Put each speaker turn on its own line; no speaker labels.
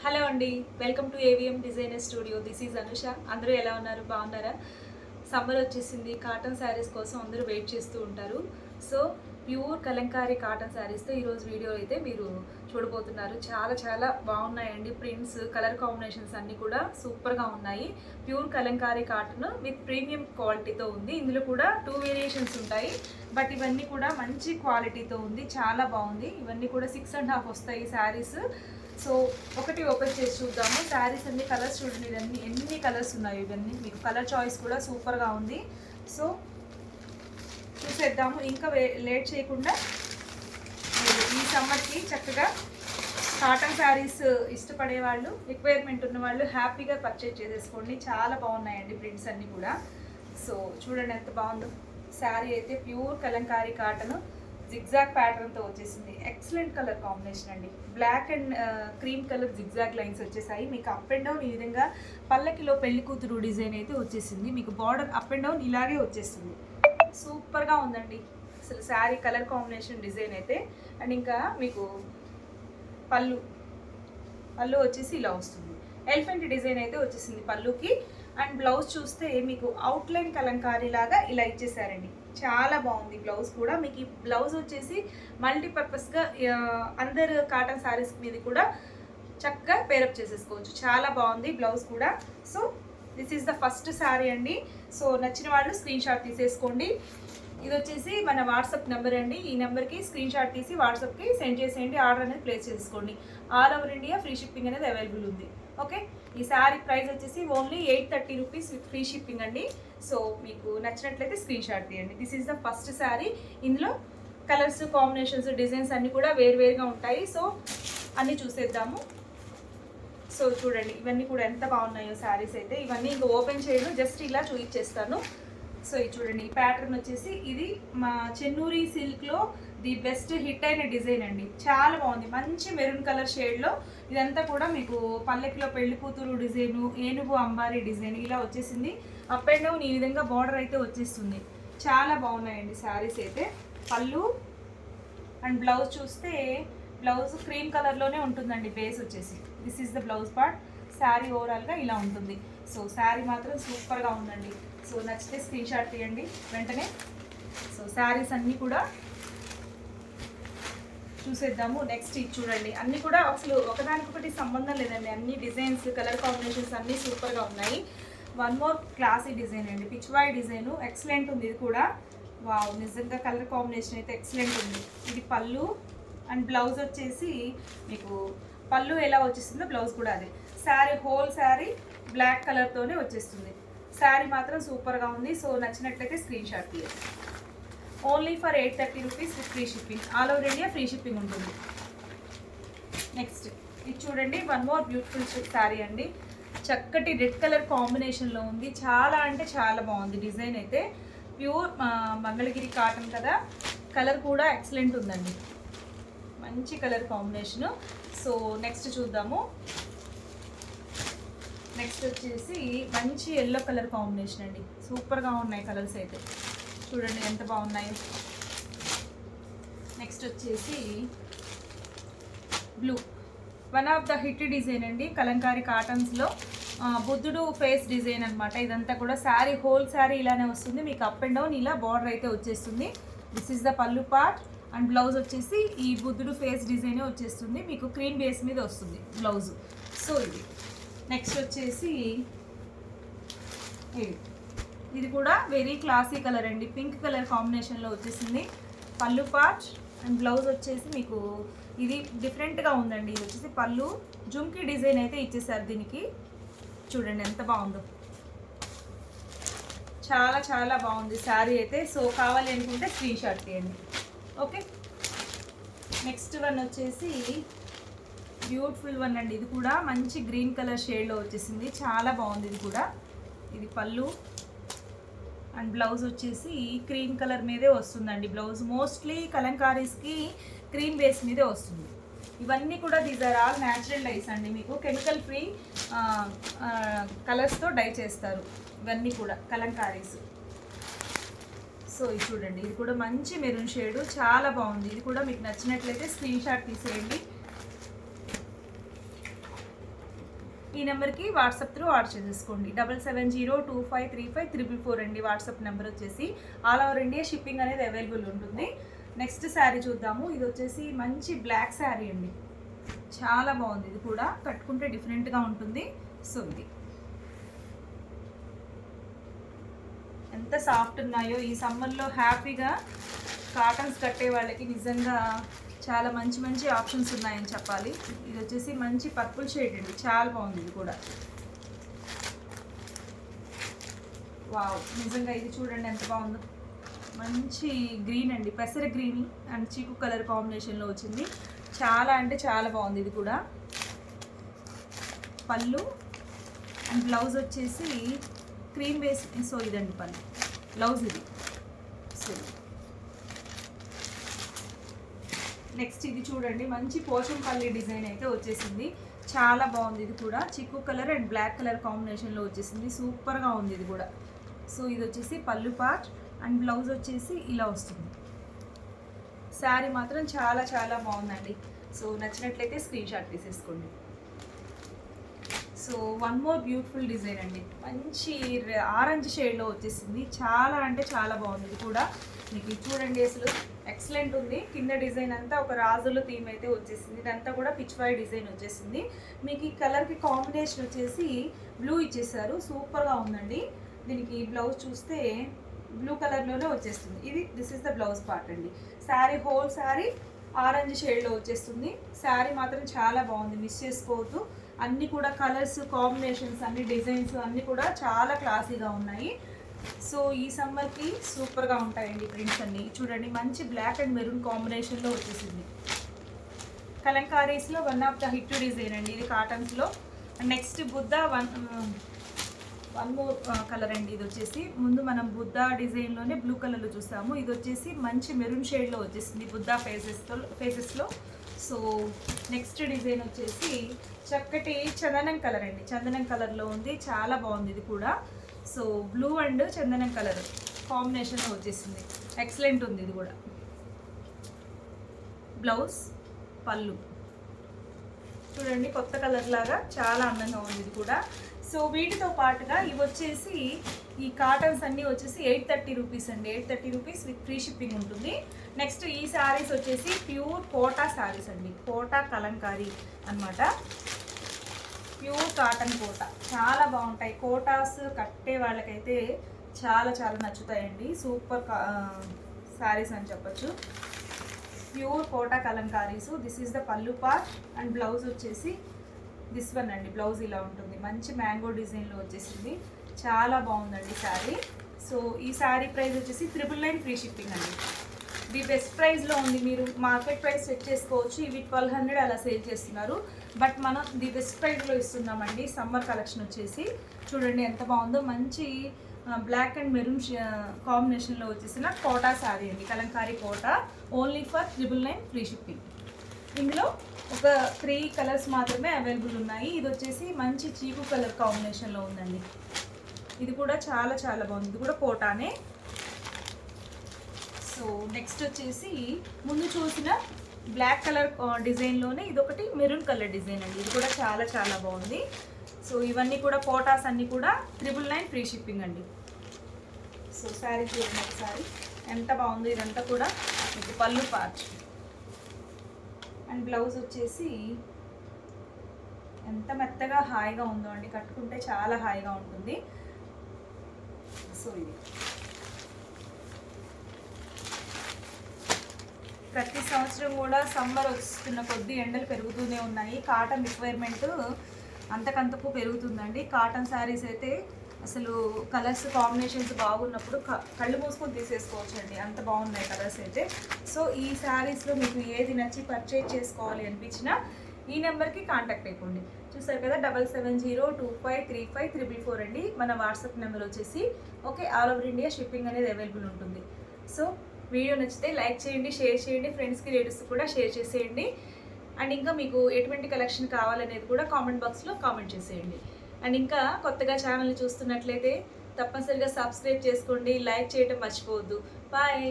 Hello అండి, welcome to AVM designer studio. This is Anusha. అందరూ ఎలా ఉన్నారు? బాగున్నారా? సమ్మర్ వచ్చేసింది. కాటన్ శారీస్ కోసం అందరూ వెయిట్ చేస్తూ ఉంటారు. సో ప్యూర్ కలంకారీ కాటన్ శారీస్తో ఈరోజు వీడియో అయితే మీరు చూడబోతున్నారు. చాలా చాలా బాగున్నాయండి. ప్రింట్స్, కలర్ కాంబినేషన్స్ అన్నీ కూడా సూపర్గా ఉన్నాయి. Pure kalamkari cotton with premium క్వాలిటీతో ఉంది. ఇందులో కూడా 2 వేరియేషన్స్ ఉంటాయి, బట్ ఇవన్నీ కూడా మంచి క్వాలిటీతో ఉంది. చాలా బాగుంది. ఇవన్నీ కూడా 6.5 వస్తాయి శారీస్. సో ఒకటి ఓపెన్ చేసి చూద్దాము. శారీస్ అన్ని కలర్స్ చూడండి. ఇవన్నీ ఎన్ని కలర్స్ ఉన్నాయి. ఇవన్నీ మీకు కలర్ చాయిస్ కూడా సూపర్గా ఉంది. సో చూసేద్దాము. ఇంకా లేట్ చేయకుండా మీరు ఈ సమ్మర్కి చక్కగా కాటన్ శారీస్ ఇష్టపడే వాళ్ళు, రిక్వైర్మెంట్ ఉన్న వాళ్ళు హ్యాపీగా పర్చేజ్ చేసేసుకోండి. చాలా బాగున్నాయండి ప్రింట్స్ అన్నీ కూడా. సో చూడండి ఎంత బాగుందో. శారీ అయితే ప్యూర్ కలంకారీ కాటన్ జిగ్జాగ్ ప్యాటర్న్తో వచ్చేసింది. ఎక్సలెంట్ కలర్ కాంబినేషన్ అండి. Black and cream colour zigzag lines వచ్చేసాయి. మీకు అప్ అండ్ డౌన్ ఈ విధంగా పల్లకిలో పెళ్లి కూతురు డిజైన్ అయితే వచ్చేసింది. మీకు బార్డర్ అప్ అండ్ డౌన్ ఇలాగే వచ్చేస్తుంది. సూపర్గా ఉందండి అసలు శారీ కలర్ కాంబినేషన్ డిజైన్ అయితే. అండ్ ఇంకా మీకు పళ్ళు వచ్చేసి ఇలా వస్తుంది. ఎలిఫెంట్ డిజైన్ అయితే వచ్చేసింది పళ్ళుకి. అండ్ బ్లౌజ్ చూస్తే మీకు అవుట్లైన్ కలంకారీ లాగా ఇలా ఇచ్చేసారండి. చాలా బాగుంది. బ్లౌజ్ కూడా మీకు ఈ బ్లౌజ్ వచ్చేసి మల్టీపర్పస్గా అందరు కాటన్ శారీస్ మీద కూడా చక్కగా పేరప్ చేసేసుకోవచ్చు. చాలా బాగుంది బ్లౌజ్ కూడా. So this is the first sari అండి. సో నచ్చిన వాళ్ళు స్క్రీన్ షాట్ తీసేసుకోండి. ఇది వచ్చేసి మన వాట్సాప్ నెంబర్ అండి. ఈ నెంబర్కి స్క్రీన్ షాట్ తీసి వాట్సాప్కి సెండ్ చేసేయండి. ఆర్డర్ అనేది ప్లేస్ చేసుకోండి. All over India free shipping అనేది అవైలబుల్ ఉంది. ఓకే, ఈ శారీ ప్రైస్ వచ్చేసి only 830 rupees with free shipping అండి. సో మీకు నచ్చినట్లయితే స్క్రీన్ షాట్ తీయండి. This is the first sari. ఇందులో కలర్స్, కాంబినేషన్స్, డిజైన్స్ అన్నీ కూడా వేరువేరుగా ఉంటాయి. సో అన్నీ చూసేద్దాము. సో చూడండి ఇవన్నీ కూడా ఎంత బాగున్నాయో శారీస్ అయితే. ఇవన్నీ ఇంకా ఓపెన్ చేయను, జస్ట్ ఇలా చూపించేస్తాను. సో ఇది చూడండి. ఈ ప్యాటర్న్ వచ్చేసి ఇది మా చెన్నూరి సిల్క్లో ది బెస్ట్ హిట్ అయిన డిజైన్ అండి. చాలా బాగుంది. మంచి మెరూన్ కలర్ షేడ్లో ఇదంతా కూడా మీకు పల్లెకిలో పెళ్లి కూతురు డిజైను, ఏనుగు అంబారీ డిజైన్ ఇలా వచ్చేసింది. అప్ అండ్ డౌన్ ఈ విధంగా బార్డర్ అయితే వచ్చేస్తుంది. చాలా బాగున్నాయండి శారీస్ అయితే. పళ్ళు అండ్ బ్లౌజ్ చూస్తే బ్లౌజ్ క్రీమ్ కలర్లోనే ఉంటుందండి. బేస్ వచ్చేసి this is the blouse part. Sari ఓవరాల్గా ఇలా ఉంటుంది. సో శారీ మాత్రం సూపర్గా ఉందండి. సో నచ్చితే స్క్రీన్ షాట్ తీయండి వెంటనే. సో శారీస్ అన్నీ కూడా చూసేద్దాము. నెక్స్ట్ ఇది చూడండి. అన్నీ కూడా అసలు ఒకదానికొకటి సంబంధం లేదండి. అన్ని డిజైన్స్, కలర్ కాంబినేషన్స్ అన్నీ సూపర్గా ఉన్నాయి. వన్ మోర్ క్లాసీ డిజైన్ అండి. పిచ్వాయ్ డిజైను ఎక్సలెంట్ ఉంది. ఇది కూడా వావ్, నిజంగా కలర్ కాంబినేషన్ అయితే ఎక్సలెంట్ ఉంది. ఇది పళ్ళు అండ్ బ్లౌజ్ వచ్చేసి మీకు పళ్ళు ఎలా వచ్చేస్తుందో బ్లౌజ్ కూడా అదే. శారీ హోల్ శారీ బ్లాక్ కలర్తోనే వచ్చేస్తుంది. శారీ మాత్రం సూపర్గా ఉంది. సో నచ్చినట్లయితే స్క్రీన్ షాట్ తీయండి. Only for 830 rupees with free shipping. All over India free shipping ఉంటుంది. నెక్స్ట్ ఇది చూడండి. వన్ మోర్ బ్యూటిఫుల్ శారీ అండి. చక్కటి రెడ్ కలర్ కాంబినేషన్లో ఉంది. చాలా అంటే చాలా బాగుంది డిజైన్ అయితే. ప్యూర్ మంగళగిరి కాటన్ కదా. కలర్ కూడా ఎక్సలెంట్ ఉందండి. మంచి కలర్ కాంబినేషను. సో నెక్స్ట్ చూద్దాము. నెక్స్ట్ వచ్చేసి మంచి ఎల్లో కలర్ కాంబినేషన్ అండి. సూపర్గా ఉన్నాయి కలర్స్ అయితే. చూడండి ఎంత బాగున్నాయి. నెక్స్ట్ వచ్చేసి blue. One of the hit design అండి కలంకారీ కాటన్స్లో. బుద్ధుడు ఫేస్ డిజైన్ అనమాట. ఇదంతా కూడా శారీ హోల్ శారీ ఇలానే వస్తుంది. మీకు అప్ అండ్ డౌన్ ఇలా బార్డర్ అయితే వచ్చేస్తుంది. దిస్ ఈజ్ ద పళ్ళు పార్ట్. అండ్ బ్లౌజ్ వచ్చేసి ఈ బుద్ధుడు ఫేస్ డిజైనే వచ్చేస్తుంది. మీకు క్రీమ్ బేస్ మీద వస్తుంది బ్లౌజ్. సో ఇది నెక్స్ట్ వచ్చేసి ఇది కూడా వెరీ క్లాసీ కలర్ అండి. పింక్ కలర్ కాంబినేషన్లో వచ్చేసింది. పళ్ళు పార్ట్ అండ్ బ్లౌజ్ వచ్చేసి మీకు ఇది డిఫరెంట్గా ఉందండి. ఇది వచ్చేసి పళ్ళు జుమ్కీ డిజైన్ అయితే ఇచ్చేసారు దీనికి. చూడండి ఎంత బాగుందో. చాలా చాలా బాగుంది శారీ అయితే. సో కావాలి అనుకుంటే స్క్రీన్ షాట్ తీయండి. ఓకే, నెక్స్ట్ వన్ వచ్చేసి బ్యూటిఫుల్ వన్ అండి. ఇది కూడా మంచి గ్రీన్ కలర్ షేడ్లో వచ్చేసింది. చాలా బాగుంది ఇది కూడా. ఇది పళ్ళు అండ్ బ్లౌజ్ వచ్చేసి క్రీమ్ కలర్ మీదే వస్తుందండి. బ్లౌజ్ మోస్ట్లీ కలంకారీస్కి క్రీమ్ బేస్ మీదే వస్తుంది. ఇవన్నీ కూడా these are all natural dyes అండి. మీకు కెమికల్ ఫ్రీ కలర్స్తో డై చేస్తారు ఇవన్నీ కూడా కలంకారీస్. సో ఇది చూడండి. ఇది కూడా మంచి మెరూన్ షేడ్. చాలా బాగుంది. ఇది కూడా మీకు నచ్చినట్లయితే స్క్రీన్ షాట్ తీసేయండి. ఈ నెంబర్కి వాట్సాప్ త్రూ ఆర్డర్ చేసేసుకోండి. 7702535344 అండి వాట్సాప్ నెంబర్ వచ్చేసి. ఆల్ ఓవర్ ఇండియా షిప్పింగ్ అనేది అవైలబుల్ ఉంటుంది. నెక్స్ట్ శారీ చూద్దాము. ఇది వచ్చేసి మంచి బ్లాక్ శారీ అండి, చాలా బాగుంది. ఇది కూడా కట్టుకుంటే డిఫరెంట్గా ఉంటుంది. సో ఇది ఎంత సాఫ్ట్ ఉన్నాయో, ఈ సమ్మర్లో హ్యాపీగా కాటన్స్ కట్టే వాళ్ళకి నిజంగా చాలా మంచి మంచి ఆప్షన్స్ ఉన్నాయని చెప్పాలి. ఇది వచ్చేసి మంచి పర్పుల్ షేడ్ అండి, చాలా బాగుంది. ఇది కూడా వావ్, నిజంగా ఇది చూడండి ఎంత బాగుందో. మంచి గ్రీన్ అండి, పెసర గ్రీన్ అండ్ చీకు కలర్ కాంబినేషన్లో వచ్చింది. చాలా అంటే చాలా బాగుంది. ఇది కూడా పళ్ళు అండ్ బ్లౌజ్ వచ్చేసి క్రీమ్ బేస్. సో ఇదండి పళ్ళు, బ్లౌజ్ ఇది. సో నెక్స్ట్ ఇది చూడండి, మంచి పోచంపల్లి డిజైన్ అయితే వచ్చేసింది, చాలా బాగుంది. ఇది కూడా చిక్కు కలర్ అండ్ బ్లాక్ కలర్ కాంబినేషన్లో వచ్చేసింది, సూపర్గా ఉంది ఇది కూడా. సో ఇది వచ్చేసి పళ్ళు పార్ట్ అండ్ బ్లౌజ్ వచ్చేసి ఇలా వస్తుంది. శారీ మాత్రం చాలా చాలా బాగుందండి. సో నచ్చినట్లయితే స్క్రీన్ షాట్ తీసేసుకోండి. So one more beautiful design అండి, మంచి ఆరెంజ్ షేడ్లో వచ్చేసింది, చాలా అంటే చాలా బాగుంది. ఇది కూడా మీకు చూడండి అసలు ఎక్సలెంట్ ఉంది. కింద డిజైన్ అంతా ఒక రాజుల థీమ్ అయితే వచ్చేసింది, ఇదంతా కూడా పిచ్వాయ్ డిజైన్ వచ్చేసింది. మీకు ఈ కలర్కి కాంబినేషన్ వచ్చేసి బ్లూ ఇచ్చేసారు, సూపర్గా ఉందండి. దీనికి బ్లౌజ్ చూస్తే బ్లూ కలర్లోనే వచ్చేస్తుంది. This is the blouse part అండి. శారీ హోల్ శారీ ఆరెంజ్ షేడ్లో వచ్చేస్తుంది. శారీ మాత్రం చాలా బాగుంది, మిస్ చేసుకోవద్దు. అన్నీ కూడా కలర్స్ కాంబినేషన్స్ అన్ని డిజైన్స్ అన్నీ కూడా చాలా క్లాసీగా ఉన్నాయి. సో ఈ సమ్మర్కి సూపర్గా ఉంటాయండి ప్రింట్స్ అన్నీ. చూడండి మంచి బ్లాక్ అండ్ మెరూన్ కాంబినేషన్లో వచ్చేసింది. కలంకారీస్లో one of the hit design అండి ఇది కాటన్స్లో. Next Buddha one more colour అండి. ఇది వచ్చేసి ముందు మనం బుద్ధ డిజైన్లోనే బ్లూ కలర్లో చూసాము, ఇది వచ్చేసి మంచి మెరూన్ షేడ్లో వచ్చేసింది బుద్ధ ఫేసెస్లో. సో నెక్స్ట్ డిజైన్ వచ్చేసి చక్కటి చందనం కలర్ అండి, చందనం కలర్లో ఉంది, చాలా బాగుంది ఇది కూడా. సో బ్లూ అండ్ చందనం కలర్ కాంబినేషన్లో వచ్చేసింది, ఎక్సలెంట్ ఉంది ఇది కూడా. బ్లౌజ్ పళ్ళు చూడండి కొత్త కలర్ లాగా చాలా అందంగా ఉంది ఇది కూడా. సో వీటితో పాటుగా ఇవి వచ్చేసి ఈ కాటన్స్ అన్నీ వచ్చేసి 830 రూపీస్ అండి, 830 రూపీస్ విత్ ఫ్రీ షిప్పింగ్ ఉంటుంది. నెక్స్ట్ ఈ శారీస్ వచ్చేసి ప్యూర్ కోటా శారీస్ అండి, కోటా కలంకారీ అనమాట, ప్యూర్ కాటన్ కోటా, చాలా బాగుంటాయి. కోటాస్ కట్టే వాళ్ళకైతే చాలా చాలా నచ్చుతాయండి, సూపర్ శారీస్ అని చెప్పచ్చు. Pure Kota kalamkaris. This is the pallu part and blouse వచ్చేసి దిస్ వన్ అండి, బ్లౌజ్ ఇలా ఉంటుంది, మంచి మ్యాంగో డిజైన్లో వచ్చేసింది, చాలా బాగుందండి శారీ. సో ఈ శారీ ప్రైస్ వచ్చేసి 999 ఫ్రీ షిప్పింగ్ అండి. ది బెస్ట్ ప్రైస్లో ఉంది, మీరు మార్కెట్ ప్రైస్ సెట్ చేసుకోవచ్చు, ఇవి 1200 అలా సేల్ చేస్తున్నారు, బట్ మనం ది బెస్ట్ ప్రైస్లో ఇస్తున్నామండి. సమ్మర్ కలెక్షన్ వచ్చేసి చూడండి ఎంత బాగుందో, మంచి బ్లాక్ అండ్ మెరూన్ కాంబినేషన్లో వచ్చేసిన కోటా శారీ అండి, kalamkari Kota, only for 999 free shipping. ఇందులో ఒక 3 కలర్స్ మాత్రమే అవైలబుల్ ఉన్నాయి. ఇది వచ్చేసి మంచి చీకు కలర్ కాంబినేషన్లో ఉందండి, ఇది కూడా చాలా చాలా బాగుంది, ఇది కూడా కోటానే. సో నెక్స్ట్ వచ్చేసి ముందు చూసిన బ్లాక్ కలర్ డిజైన్లోనే ఇదొకటి మెరూన్ కలర్ డిజైన్ అండి, ఇది కూడా చాలా చాలా బాగుంది. సో ఇవన్నీ కూడా కోటాస్ అన్నీ కూడా 999 ఫ్రీ షిప్పింగ్ అండి. సో శారీ చూడండి ఒకసారి ఎంత బాగుంది, ఇదంతా కూడా మీకు పళ్ళు పార్ట్ అండ్ బ్లౌజ్ వచ్చేసి ఎంత మెత్తగా హాయిగా ఉందో అండి, కట్టుకుంటే చాలా హాయిగా ఉంటుంది. సో ఇది ప్రతి సంవత్సరం కూడా సమ్మర్ వస్తున్న కొద్దీ ఎండలు పెరుగుతూనే ఉన్నాయి, కాటన్ రిక్వైర్మెంట్ అంతకంతకు పెరుగుతుందండి. కాటన్ శారీస్ అయితే అసలు కలర్స్ కాంబినేషన్స్ బాగున్నప్పుడు కళ్ళు మూసుకొని తీసేసుకోవచ్చు అండి, అంత బాగున్నాయి కలర్స్ అయితే. సో ఈ శారీస్లో మీకు ఏది నచ్చి పర్చేజ్ చేసుకోవాలి అనిపించినా ఈ నెంబర్కి కాంటాక్ట్ అయిపోండి. చూసారు కదా 7702535344 అండి మన వాట్సాప్ నెంబర్ వచ్చేసి. Okay, all over India shipping అనేది అవైలబుల్ ఉంటుంది. సో వీడియో నచ్చితే లైక్ చేయండి, షేర్ చేయండి, ఫ్రెండ్స్కి రిలేటివ్స్ కూడా షేర్ చేసేయండి. అండ్ ఇంకా మీకు ఎటువంటి కలెక్షన్ కావాలనేది కూడా కామెంట్ బాక్స్లో కామెంట్ చేసేయండి. అండ్ ఇంకా కొత్తగా ఛానల్ని చూస్తున్నట్లయితే తప్పనిసరిగా సబ్స్క్రైబ్ చేసుకోండి, లైక్ చేయడం మర్చిపోవద్దు. బాయ్.